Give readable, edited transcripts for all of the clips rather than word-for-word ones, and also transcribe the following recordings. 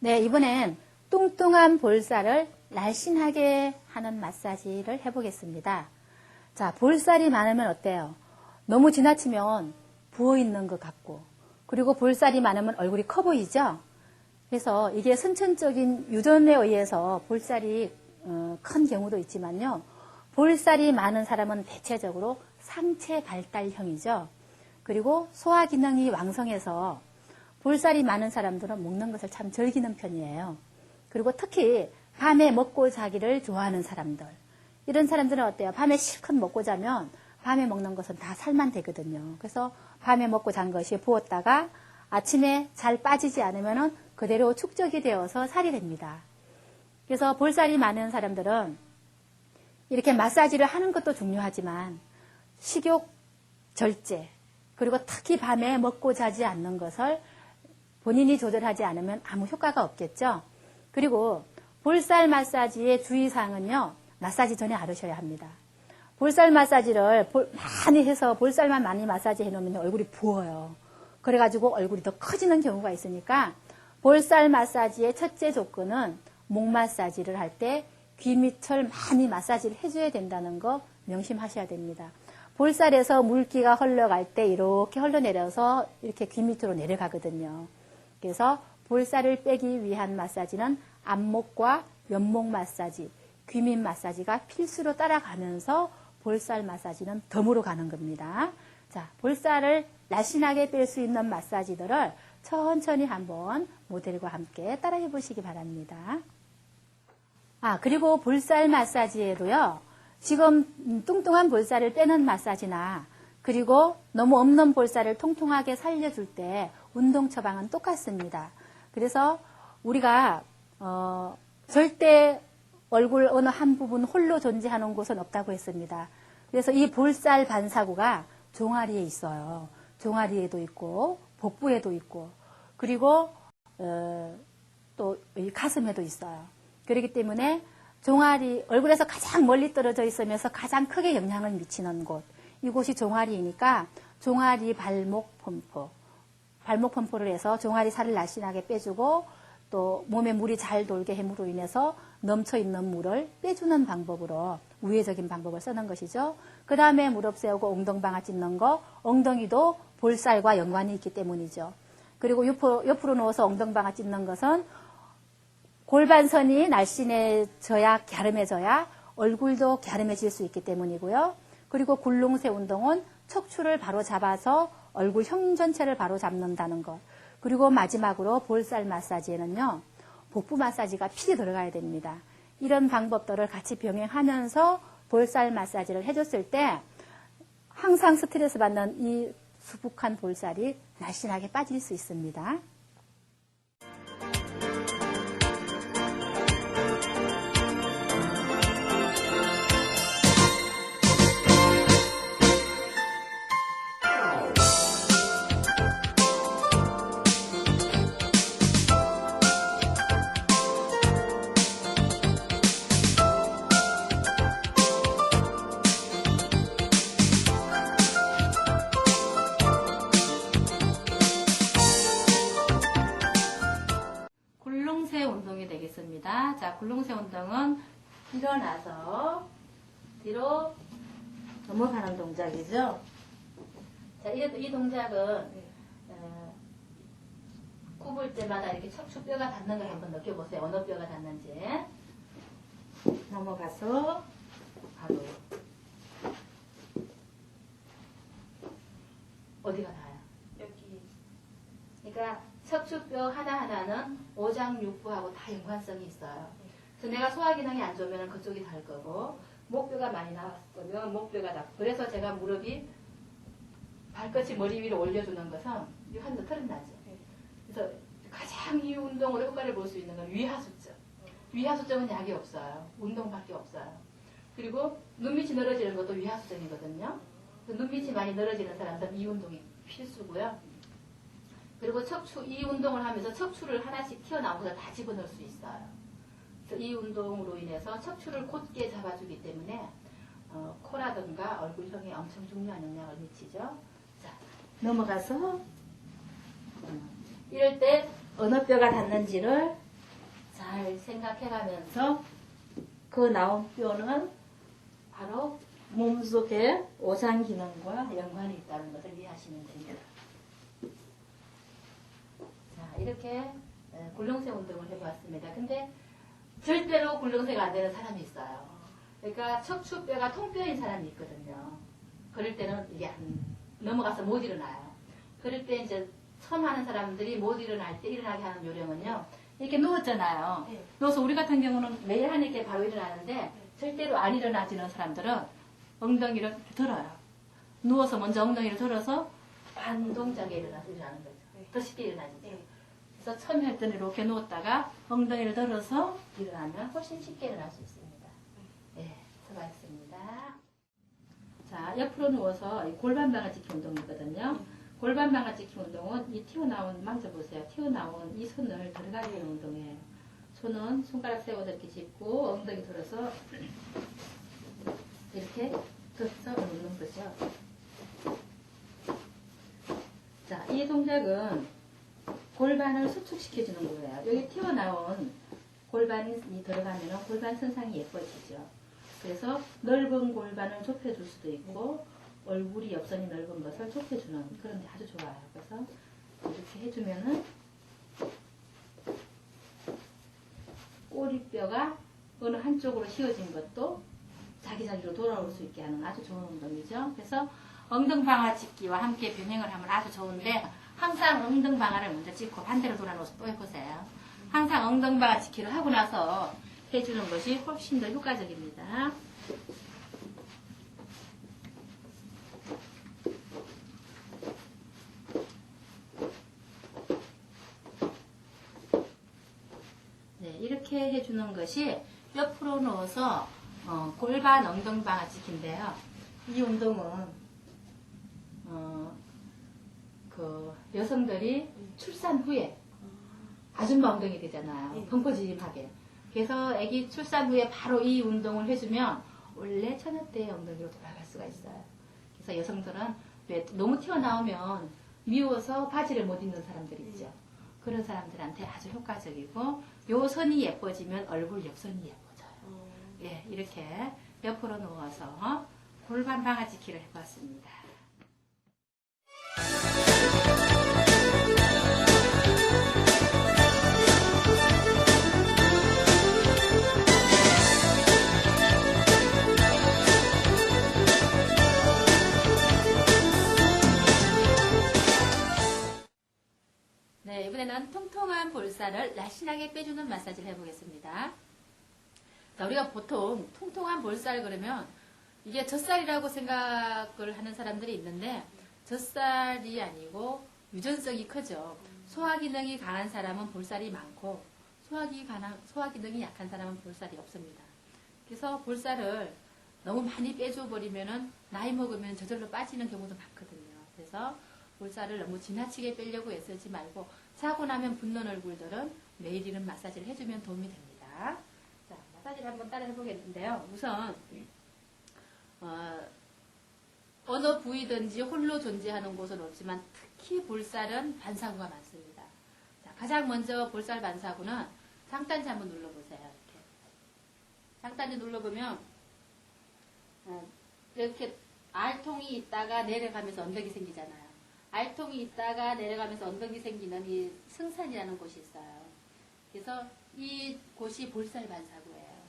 네, 이번엔 뚱뚱한 볼살을 날씬하게 하는 마사지를 해보겠습니다. 자, 볼살이 많으면 어때요? 너무 지나치면 부어있는 것 같고, 그리고 볼살이 많으면 얼굴이 커 보이죠? 그래서 이게 선천적인 유전에 의해서 볼살이 큰 경우도 있지만요. 볼살이 많은 사람은 대체적으로 상체 발달형이죠. 그리고 소화 기능이 왕성해서 볼살이 많은 사람들은 먹는 것을 참 즐기는 편이에요. 그리고 특히 밤에 먹고 자기를 좋아하는 사람들. 이런 사람들은 어때요? 밤에 실컷 먹고 자면 밤에 먹는 것은 다 살만 되거든요. 그래서 밤에 먹고 잔 것이 부었다가 아침에 잘 빠지지 않으면 그대로 축적이 되어서 살이 됩니다. 그래서 볼살이 많은 사람들은 이렇게 마사지를 하는 것도 중요하지만 식욕 절제, 그리고 특히 밤에 먹고 자지 않는 것을 본인이 조절하지 않으면 아무 효과가 없겠죠. 그리고 볼살 마사지의 주의사항은요. 마사지 전에 알으셔야 합니다. 볼살 마사지를 많이 해서 볼살만 많이 마사지 해놓으면 얼굴이 부어요. 그래가지고 얼굴이 더 커지는 경우가 있으니까 볼살 마사지의 첫째 조건은 목 마사지를 할 때 귀 밑을 많이 마사지를 해줘야 된다는 거 명심하셔야 됩니다. 볼살에서 물기가 흘러갈 때 이렇게 흘러내려서 이렇게 귀 밑으로 내려가거든요. 그래서 볼살을 빼기 위한 마사지는 안목과 면목 마사지, 귀 밑 마사지가 필수로 따라가면서 볼살 마사지는 덤으로 가는 겁니다. 자, 볼살을 날씬하게 뺄 수 있는 마사지들을 천천히 한번 모델과 함께 따라해 보시기 바랍니다. 그리고 볼살 마사지에도요, 지금 뚱뚱한 볼살을 빼는 마사지나 그리고 너무 없는 볼살을 통통하게 살려줄 때 운동 처방은 똑같습니다. 그래서 우리가 절대 얼굴 어느 한 부분 홀로 존재하는 곳은 없다고 했습니다. 그래서 이 볼살 반사구가 종아리에 있어요. 종아리에도 있고 복부에도 있고 그리고 또 이 가슴에도 있어요. 그렇기 때문에 종아리, 얼굴에서 가장 멀리 떨어져 있으면서 가장 크게 영향을 미치는 곳, 이곳이 종아리이니까 종아리 발목 펌프, 발목 펌프를 해서 종아리 살을 날씬하게 빼주고 또 몸에 물이 잘 돌게 함으로 인해서 넘쳐있는 물을 빼주는 방법으로 우회적인 방법을 쓰는 것이죠. 그 다음에 무릎 세우고 엉덩방아 찢는 거, 엉덩이도 볼살과 연관이 있기 때문이죠. 그리고 옆으로 누워서 엉덩방아 찢는 것은 골반선이 날씬해져야, 갸름해져야 얼굴도 갸름해질 수 있기 때문이고요. 그리고 굴릉쇠 운동은 척추를 바로 잡아서 얼굴형 전체를 바로 잡는다는 것. 그리고 마지막으로 볼살 마사지에는요, 복부 마사지가 필히 들어가야 됩니다. 이런 방법들을 같이 병행하면서 볼살 마사지를 해줬을 때 항상 스트레스 받는 이 수북한 볼살이 날씬하게 빠질 수 있습니다. 굴릉쇠 운동이 되겠습니다. 자, 굴릉쇠 운동은 일어나서 뒤로 넘어가는 동작이죠. 자, 이 동작은 굽을 때마다 이렇게 척추뼈가 닿는 걸 한번 느껴보세요. 어느 뼈가 닿는지. 넘어가서 바로 어디가 닿아요? 여기. 그러니까 척추뼈 하나하나는 오장육부하고 다 연관성이 있어요. 그래서 내가 소화 기능이 안 좋으면 그쪽이 닿을 거고, 목뼈가 많이 나왔으면 목뼈가 닿고, 그래서 제가 무릎이 발끝이 머리 위로 올려주는 것은 이 한도 털어나죠. 그래서 가장 이 운동으로 효과를 볼 수 있는 건 위하수증. 위하수증은 약이 없어요. 운동밖에 없어요. 그리고 눈밑이 늘어지는 것도 위하수증이거든요. 눈밑이 많이 늘어지는 사람들은 이 운동이 필수고요. 그리고 이 운동을 하면서 척추를 하나씩 튀어나온 것을 다 집어넣을 수 있어요. 그래서 이 운동으로 인해서 척추를 곧게 잡아주기 때문에 코라든가 얼굴형에 엄청 중요한 영향을 미치죠. 자, 넘어가서 이럴 때 어느 뼈가 닿는지를 잘 생각해가면서 그 나온 뼈는 바로 몸속의 오장 기능과 연관이 있다는 것을 이해하시면 됩니다. 자, 이렇게 굴렁쇠 운동을 해보았습니다. 근데 절대로 굴렁쇠가 안 되는 사람이 있어요. 그러니까 척추뼈가 통뼈인 사람이 있거든요. 그럴 때는 이게 넘어가서 못 일어나요. 그럴 때 이제 처음 하는 사람들이 못 일어날 때 일어나게 하는 요령은요. 이렇게 누웠잖아요. 네. 누워서 우리 같은 경우는 매일 하니까 바로 일어나는데 절대로 안 일어나지는 사람들은 엉덩이를 이렇게 들어요. 누워서 먼저 엉덩이를 들어서 반 동작에 일어나서 일어나는 거죠. 더 쉽게 일어나지죠. 네. 그래서 처음에 할 때는 이렇게 누웠다가 엉덩이를 들어서 일어나면 훨씬 쉽게 일어날 수 있습니다. 네, 수고하셨습니다. 자, 옆으로 누워서 골반 방아찍기 운동이거든요. 골반 방아찍기 운동은 이 튀어나온, 만져보세요. 튀어나온 이 손을 들어가게 하는 운동이에요. 손은 손가락 세워서 이렇게 짚고 엉덩이 들어서 이렇게 걷어 놓는 거죠. 자, 이 동작은 골반을 수축시켜주는 거예요. 여기 튀어나온 골반이 들어가면 골반 선상이 예뻐지죠. 그래서 넓은 골반을 좁혀줄 수도 있고 얼굴이 옆선이 넓은 것을 좁혀주는 그런 데 아주 좋아요. 그래서 이렇게 해주면은 꼬리뼈가 어느 한쪽으로 휘어진 것도 자기 자리로 돌아올 수 있게 하는 아주 좋은 운동이죠. 그래서 엉덩방아 짚기와 함께 병행을 하면 아주 좋은데 항상 엉덩방아를 먼저 짚고 반대로 돌아놓아서 또 해보세요. 항상 엉덩방아 짚기를 하고 나서 해주는 것이 훨씬 더 효과적입니다. 네, 이렇게 해주는 것이 옆으로 누워서 골반 엉덩방아 짚기인데요. 이 운동은 그 여성들이 출산 후에 아줌마 엉덩이 되잖아요. 벙퍼짐하게. 그래서 아기 출산 후에 바로 이 운동을 해주면 원래 처녀때의 엉덩이로 돌아갈 수가 있어요. 그래서 여성들은 왜 너무 튀어나오면 미워서 바지를 못 입는 사람들이 있죠. 그런 사람들한테 아주 효과적이고 요 선이 예뻐지면 얼굴 옆선이 예뻐져요. 예, 이렇게 옆으로 누워서 골반 방아찍기를 해봤습니다. 네, 이번에는 통통한 볼살을 날씬하게 빼주는 마사지를 해보겠습니다. 자, 우리가 보통 통통한 볼살 그러면 이게 젖살이라고 생각을 하는 사람들이 있는데 젖살이 아니고 유전성이 크죠. 소화기능이 강한 사람은 볼살이 많고 소화기능이 약한 사람은 볼살이 없습니다. 그래서 볼살을 너무 많이 빼줘버리면 나이 먹으면 저절로 빠지는 경우도 많거든요. 그래서 볼살을 너무 지나치게 빼려고 애쓰지 말고 자고 나면 붓는 얼굴들은 매일 이런 마사지를 해주면 도움이 됩니다. 자, 마사지를 한번 따라 해보겠는데요. 우선 어느 부위든지 홀로 존재하는 곳은 없지만 특히 볼살은 반사구가 많습니다. 자, 가장 먼저 볼살 반사구는 장단지 한번 눌러보세요. 이렇게. 장단지 눌러보면 이렇게 알통이 있다가 내려가면서 언덕이 생기잖아요. 알통이 있다가 내려가면서 언덕이 생기는 이 승산이라는 곳이 있어요. 그래서 이 곳이 볼살 반사구예요.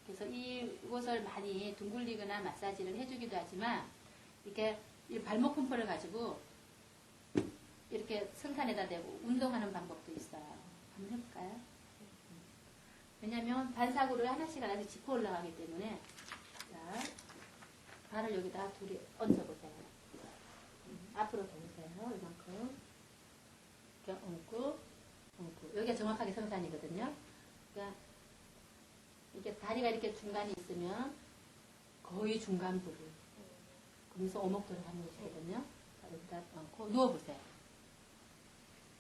그래서 이곳을 많이 둥글리거나 마사지를 해주기도 하지만 이렇게 이 발목 분포를 가지고 이렇게 승산에다 대고 운동하는 방법도 있어요. 한번 해볼까요? 왜냐하면 반사구를 하나씩 짚고 올라가기 때문에 자, 발을 여기다 둘이 얹어보세요. 앞으로 더 보세요. 이만큼 이렇게 얹고 여기가 정확하게 승산이거든요. 그러니까 이렇게 다리가 이렇게 중간에 있으면 거의 중간 부분 그래서 오목도를 하는 곳이거든요. 자, 여기다 얹고 누워보세요.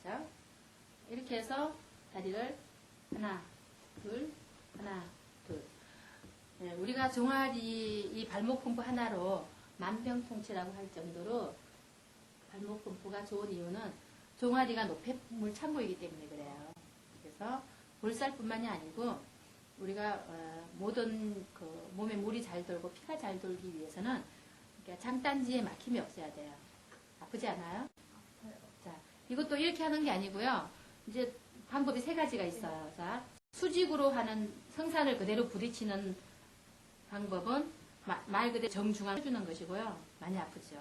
자, 이렇게 해서 다리를 하나, 둘, 하나, 둘. 네, 우리가 종아리 이 발목 분포 하나로 만병통치라고 할 정도로 발목 분포가 좋은 이유는 종아리가 높이물 창고이기 때문에 그래요. 그래서 볼살뿐만이 아니고 우리가 모든 그 몸에 물이 잘 돌고 피가 잘 돌기 위해서는 이렇게 장단지에 막힘이 없어야 돼요. 아프지 않아요? 자, 이것도 이렇게 하는 게 아니고요. 이제 방법이 세 가지가 있어요. 자, 수직으로 하는 성산을 그대로 부딪히는 방법은 말 그대로 정중앙 해주는 것이고요. 많이 아프죠.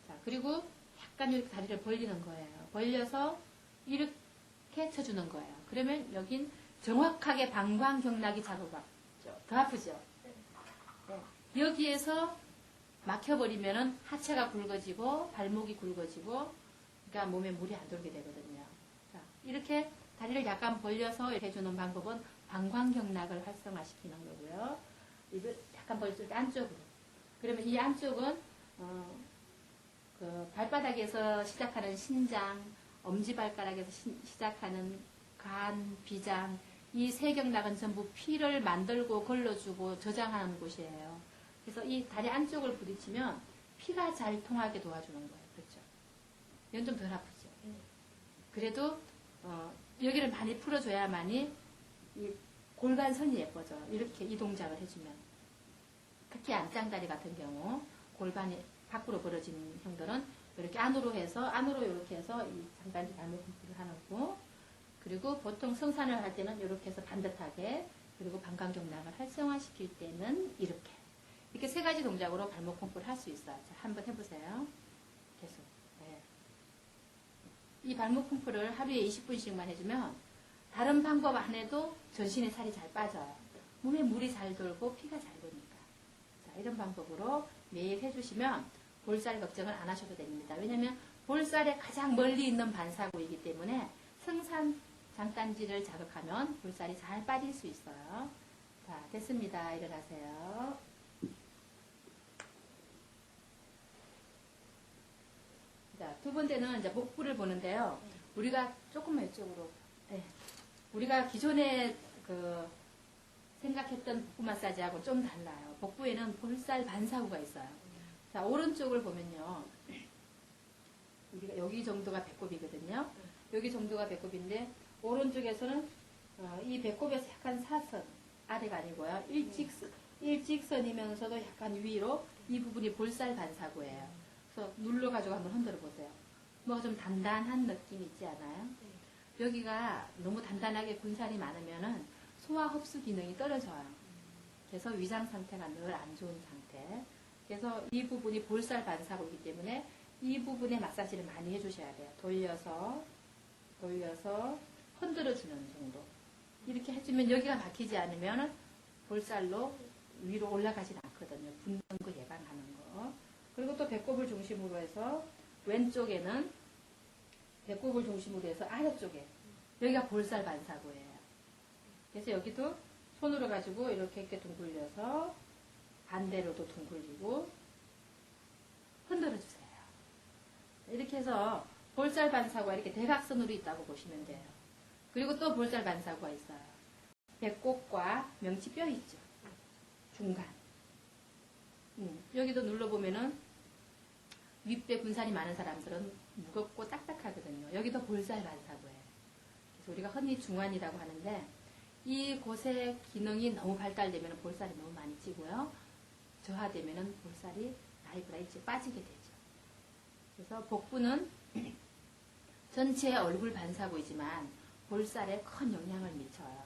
자, 그리고 약간 이렇게 다리를 벌리는 거예요. 벌려서 이렇게 쳐주는 거예요. 그러면 여긴 정확하게 방광경락이 작업하죠. 더 아프죠? 네. 여기에서 막혀버리면은 하체가 굵어지고 발목이 굵어지고 그러니까 몸에 물이 안 돌게 되거든요. 자, 이렇게 다리를 약간 벌려서 이렇게 해주는 방법은 방광경락을 활성화시키는 거고요. 이걸 약간 벌릴 때 안쪽으로. 그러면 이 안쪽은 그 발바닥에서 시작하는 신장, 엄지발가락에서 시작하는 간, 비장, 이 세경락은 전부 피를 만들고 걸러주고 저장하는 곳이에요. 그래서 이 다리 안쪽을 부딪히면 피가 잘 통하게 도와주는 거예요. 그렇죠? 이건 좀 덜 아프죠? 그래도 여기를 많이 풀어줘야만이 이 골반선이 예뻐져요. 이렇게 이 동작을 해주면. 특히 안짱다리 같은 경우 골반이 밖으로 벌어지는 형들은 이렇게 안으로 이렇게 해서 이 장단지 발목 홈프를 하고 그리고 보통 성산을 할 때는 이렇게 해서 반듯하게 그리고 방광경락을 활성화시킬 때는 이렇게 세 가지 동작으로 발목 홈프를 할 수 있어요. 자, 한번 해보세요. 계속. 네. 이 발목 홈프를 하루에 20분씩만 해주면 다른 방법 안 해도 전신에 살이 잘 빠져요. 몸에 물이 잘 돌고 피가 잘 도니까. 자, 이런 방법으로 매일 해주시면 볼살 걱정을 안 하셔도 됩니다. 왜냐하면 볼살에 가장 멀리 있는 반사구이기 때문에 성산 장단지를 자극하면 볼살이 잘 빠질 수 있어요. 자, 됐습니다. 일어나세요. 자, 두 번째는 이제 복부를 보는데요. 우리가 조금만 이쪽으로. 네. 우리가 기존에 생각했던 복부 마사지하고 좀 달라요. 복부에는 볼살 반사구가 있어요. 자, 오른쪽을 보면요. 우리가 여기 정도가 배꼽이거든요. 여기 정도가 배꼽인데 오른쪽에서는 이 배꼽에서 약간 사선, 아래가 아니고요. 일직선이면서도 약간 위로 이 부분이 볼살 반사구예요. 그래서 눌러가지고 한번 흔들어 보세요. 뭐 좀 단단한 느낌 있지 않아요? 여기가 너무 단단하게 군살이 많으면은 소화 흡수 기능이 떨어져요. 그래서 위장 상태가 늘 안 좋은 상태. 그래서 이 부분이 볼살 반사구이기 때문에 이 부분에 마사지를 많이 해주셔야 돼요. 돌려서 흔들어주는 정도. 이렇게 해주면 여기가 막히지 않으면 볼살로 위로 올라가진 않거든요. 붓는 거 예방하는 거. 그리고 또 배꼽을 중심으로 해서 왼쪽에는 배꼽을 중심으로 해서 아래쪽에 여기가 볼살 반사구예요. 그래서 여기도 손으로 가지고 이렇게 둥글려서 반대로도 둥글리고 흔들어주세요. 이렇게 해서 볼살 반사구가 이렇게 대각선으로 있다고 보시면 돼요. 그리고 또 볼살 반사구가 있어요. 배꼽과 명치뼈 있죠. 중간. 여기도 눌러보면은 윗배 군살이 많은 사람들은 무겁고 딱딱하거든요. 여기도 볼살 반사구예요. 그래서 우리가 흔히 중환이라고 하는데 이곳의 기능이 너무 발달되면 볼살이 너무 많이 찌고요. 저하되면 볼살이 나이보다 일찍 빠지게 되죠. 그래서 복부는 전체 얼굴 반사구이지만 볼살에 큰 영향을 미쳐요.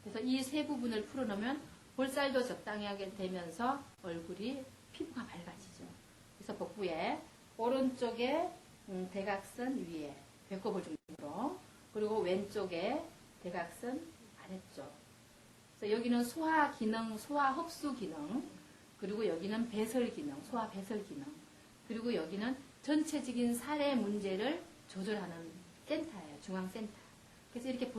그래서 이 세 부분을 풀어놓으면 볼살도 적당하게 되면서 얼굴이 피부가 밝아지죠. 그래서 복부에 오른쪽에 대각선 위에 배꼽을 중심으로 그리고 왼쪽에 대각선 아래쪽. 그래서 여기는 소화 기능, 소화 흡수 기능, 그리고 여기는 배설 기능, 소화 배설 기능, 그리고 여기는 전체적인 살의 문제를 조절하는 센터예요. 중앙센터. 그래서 이렇게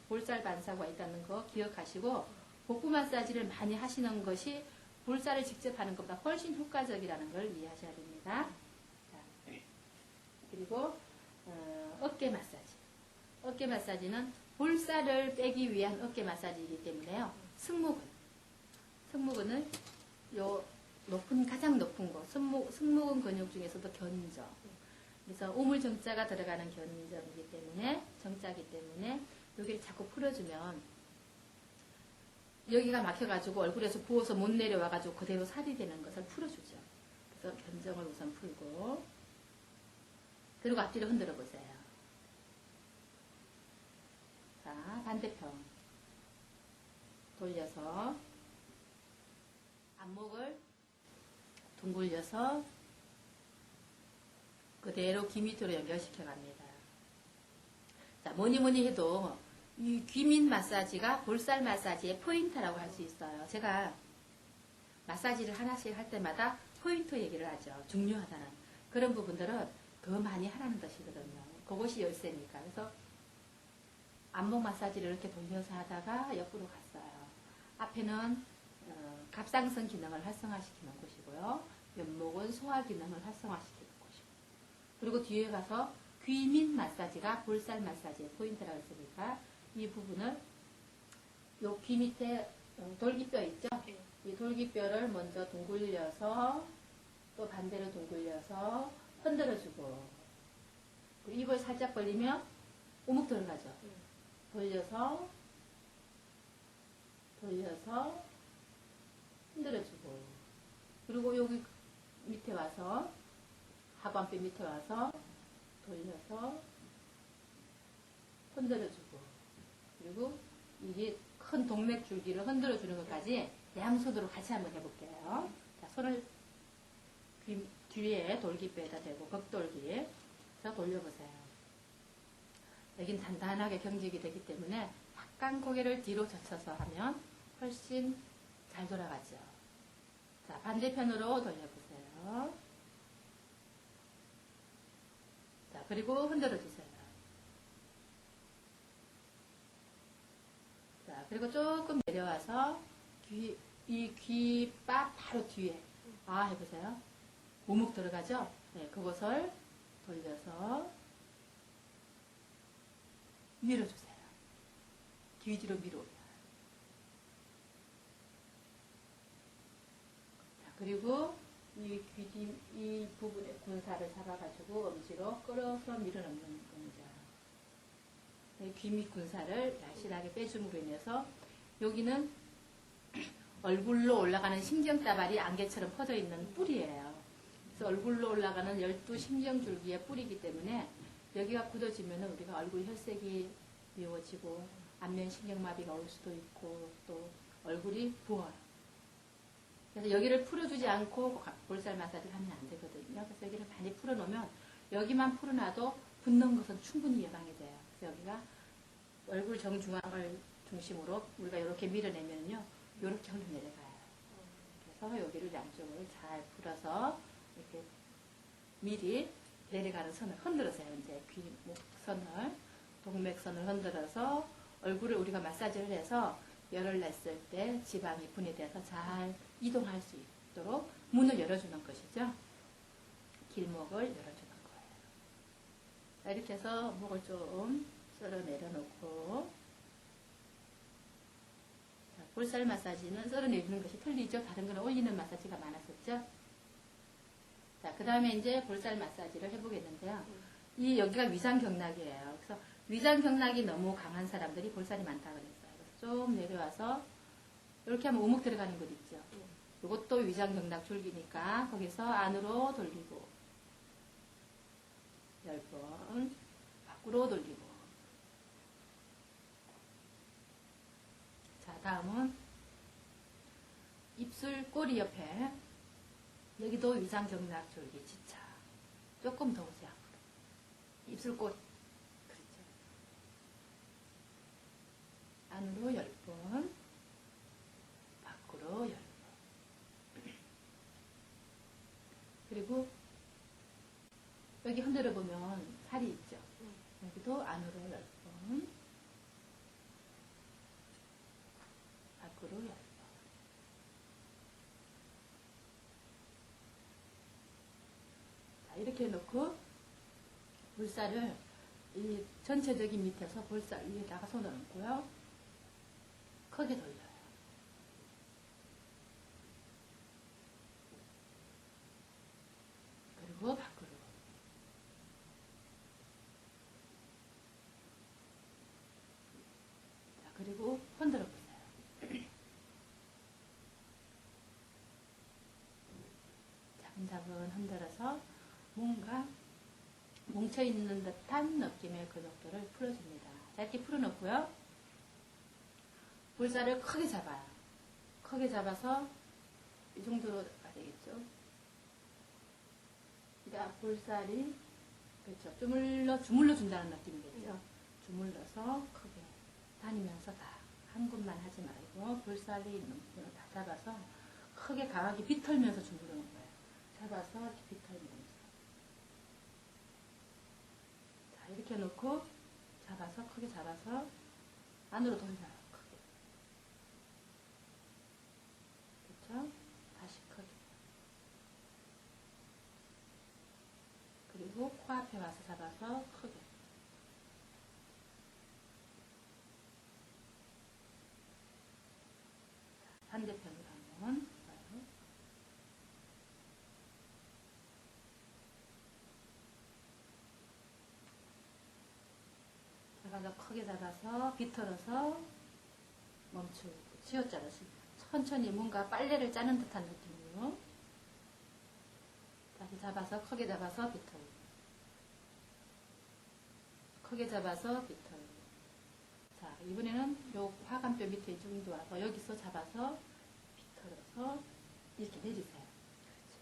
볼살 반사구가 있다는 거 기억하시고 복부 마사지를 많이 하시는 것이 볼살을 직접 하는 것보다 훨씬 효과적이라는 걸 이해하셔야 됩니다. 자, 그리고 어깨 마사지. 어깨 마사지는 볼살을 빼기 위한 어깨 마사지이기 때문에요. 승모근을 요 가장 높은 곳, 승모근 근육 중에서도 견저. 그래서 우물정자가 들어가는 견저이기 때문에, 정자이기 때문에 여기를 자꾸 풀어 풀어주면 여기가 막혀가지고 얼굴에서 부어서 못 내려와가지고 그대로 살이 되는 것을 풀어주죠. 그래서 견정을 우선 풀고 그리고 앞뒤로 흔들어 보세요. 자, 반대편 돌려서 앞목을 둥글려서 그대로 귀 밑으로 연결시켜 갑니다. 자, 뭐니 해도 이 귀밑 마사지가 볼살 마사지의 포인트라고 할 수 있어요. 제가 마사지를 하나씩 할 때마다 포인트 얘기를 하죠. 중요하다는. 그런 부분들은 더 많이 하라는 것이거든요. 그것이 열쇠니까. 그래서 안목 마사지를 이렇게 돌려서 하다가 옆으로 갔어요. 앞에는 갑상선 기능을 활성화시키는 곳이고요. 옆목은 소화 기능을 활성화시키는 곳이고. 그리고 뒤에 가서 귀밑 마사지가 볼살 마사지의 포인트라고 했으니까 이 부분을 요 귀 밑에 돌기뼈 있죠? 이 돌기뼈를 먼저 둥글려서 또 반대로 둥글려서 흔들어주고 그리고 입을 살짝 벌리면 우묵 들어가죠. 돌려서 흔들어주고 그리고 여기 밑에 와서 하반뼈 밑에 와서 돌려서 흔들어주고 그리고 이게 큰 동맥줄기를 흔들어주는 것까지 양손으로 같이 한번 해볼게요. 자, 손을 뒤에 돌기뼈에다 대고 극돌기에서 돌려보세요. 여긴 단단하게 경직이 되기 때문에 약간 고개를 뒤로 젖혀서 하면 훨씬 잘 돌아가죠. 자, 반대편으로 돌려보세요. 자, 그리고 흔들어주세요. 자, 그리고 조금 내려와서 이 귀빠 바로 뒤에 해보세요. 우묵 들어가죠? 네, 그것을 돌려서 밀어주세요. 귀 뒤로 밀어올려요. 자, 그리고 이 부분에 군살을 잡아가지고 엄지로 끌어서 밀어넣는 겁니다. 귀 밑 군살을 날씬하게 빼줌으로 인해서 여기는 얼굴로 올라가는 심경다발이 안개처럼 퍼져 있는 뿔이에요. 그래서 얼굴로 올라가는 12심경줄기의 뿔이기 때문에 여기가 굳어지면 우리가 얼굴 혈색이 미워지고 안면신경마비가 올 수도 있고 또 얼굴이 부어요. 그래서 여기를 풀어주지 않고 볼살 마사지를 하면 안 되거든요. 그래서 여기를 많이 풀어놓으면 여기만 풀어놔도 붓는 것은 충분히 예방이 돼요. 그래서 여기가 얼굴 정중앙을 중심으로 우리가 이렇게 밀어내면요. 이렇게 흘러내려가요. 그래서 여기를 양쪽을 잘 풀어서 이렇게 미리 내려가는 선을 흔들어서요. 이제 귀목선을, 동맥선을 흔들어서 얼굴을 우리가 마사지를 해서 열을 냈을 때 지방이 분해돼서 잘 이동할 수 있도록 문을 열어주는 것이죠. 길목을 열어주는 거예요. 자, 이렇게 해서 목을 좀 썰어 내려놓고 자, 볼살 마사지는 썰어 내리는 것이 틀리죠. 다른 거는 올리는 마사지가 많았었죠. 자, 그 다음에 이제 볼살 마사지를 해보겠는데요. 여기가 위장경락이에요. 그래서 위장경락이 너무 강한 사람들이 볼살이 많다고 그랬어요. 그래서 좀 내려와서 이렇게 하면 우묵 들어가는 곳 있죠. 이것도 위장경락 줄기니까 거기서 안으로 돌리고 10번 밖으로 돌리고 자, 다음은 입술 꼬리 옆에 여기도 위장경락 줄기 지차 조금 더 오세요. 입술 꼬리 그렇죠. 안으로 10번 밖으로 10번 그리고 여기 흔들어 보면 살이 있죠. 여기도 안으로 10번 밖으로 10번 자, 이렇게 해놓고 볼살을 이 전체적인 밑에서 볼살 위에다가 손을 얹고요. 크게 돌려요. 그리고 밖으로. 뭉쳐있는 듯한 느낌의 근육들을 풀어줍니다. 자, 이렇게 풀어놓고요. 볼살을 크게 잡아요. 크게 잡아서 이 정도로 가야 되겠죠. 그러니까 볼살이 그렇죠. 주물러 준다는 느낌이겠죠. 주물러서 크게 다니면서 다 한 곳만 하지 말고 볼살이 있는 부분을 다 잡아서 크게 강하게 비틀면서 주물르는 거예요. 잡아서 이렇게 비틀면서. 자, 이렇게 놓고 잡아서 크게 잡아서 안으로 돌려요. 크게. 그렇죠? 다시 크게. 그리고 코앞에 와서 잡아서 크게. 반대편으로 한번 봐요. 잡아서 크게 잡아서 비틀어서 멈추고 쥐어짜라. 천천히 뭔가 빨래를 짜는 듯한 느낌으로 다시 잡아서 크게 잡아서 비틀고 크게 잡아서 비틀고. 자, 이번에는 요 하관뼈 밑에 이 정도 와서 여기서 잡아서 비틀어서 이렇게 내리세요. 그렇죠.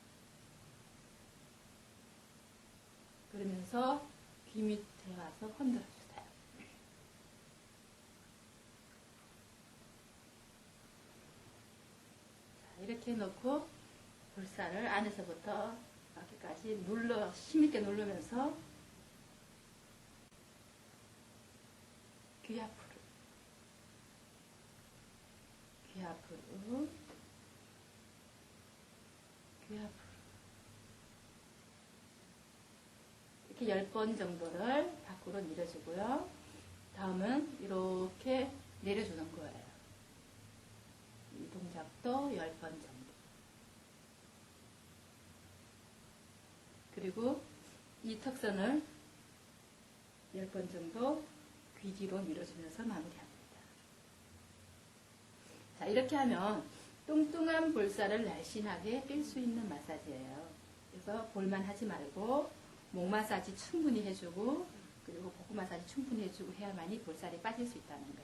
그러면서 귀 밑에 와서 흔들어 주세요. 자, 이렇게 놓고 볼살을 안에서부터 여기까지 힘있게 누르면서 귀 앞으로, 귀 앞으로, 귀 앞으로. 이렇게 10번 정도를 밖으로 밀어주고요. 다음은 이렇게 내려주는 거예요. 이 동작도 10번 정도. 그리고 이 턱선을 10번 정도 귀 뒤로 밀어주면서 마무리합니다. 자, 이렇게 하면 뚱뚱한 볼살을 날씬하게 뺄 수 있는 마사지예요. 그래서 볼만 하지 말고 목 마사지 충분히 해주고 그리고 복부 마사지 충분히 해주고 해야만이 볼살이 빠질 수 있다는 거죠.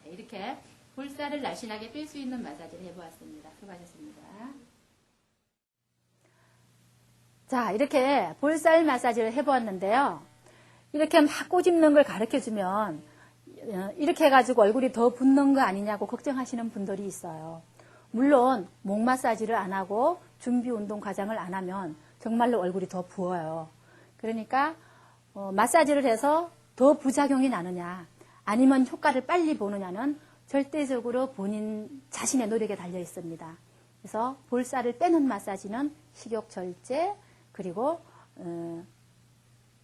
네, 이렇게 볼살을 날씬하게 뺄 수 있는 마사지를 해보았습니다. 수고하셨습니다. 자, 이렇게 볼살 마사지를 해보았는데요. 이렇게 막 꼬집는 걸 가르쳐주면 이렇게 해가지고 얼굴이 더 붓는 거 아니냐고 걱정하시는 분들이 있어요. 물론 목 마사지를 안 하고 준비 운동 과정을 안 하면 정말로 얼굴이 더 부어요. 그러니까 마사지를 해서 더 부작용이 나느냐 아니면 효과를 빨리 보느냐는 절대적으로 본인 자신의 노력에 달려 있습니다. 그래서 볼살을 빼는 마사지는 식욕 절제 그리고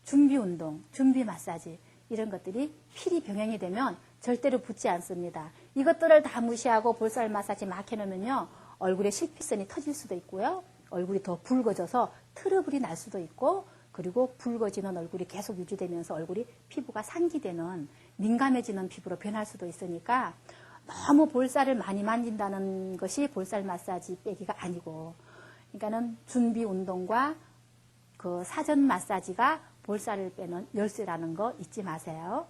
준비 운동, 준비 마사지 이런 것들이 필히 병행이 되면 절대로 붓지 않습니다. 이것들을 다 무시하고 볼살 마사지 막 해놓으면요 얼굴에 실피선이 터질 수도 있고요 얼굴이 더 붉어져서 트러블이 날 수도 있고 그리고 붉어지는 얼굴이 계속 유지되면서 얼굴이 피부가 상기되는 민감해지는 피부로 변할 수도 있으니까 너무 볼살을 많이 만진다는 것이 볼살 마사지 빼기가 아니고 그러니까는 준비 운동과 그 사전 마사지가 볼살을 빼는 열쇠라는 거 잊지 마세요.